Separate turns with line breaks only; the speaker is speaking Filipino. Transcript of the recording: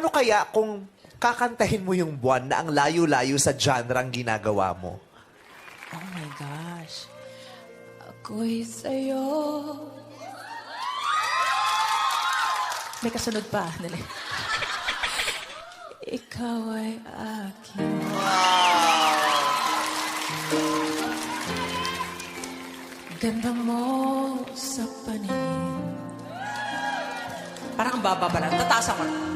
paano kaya kung kakantahin mo yung buwan na ang layo-layo sa genre ang ginagawa mo?
Oh my gosh. Ako'y sa'yo. May kasunod pa. Dali. Ikaw ay akin. Ganda mo sa paningin. Parang ang baba pa lang. Tataas ako.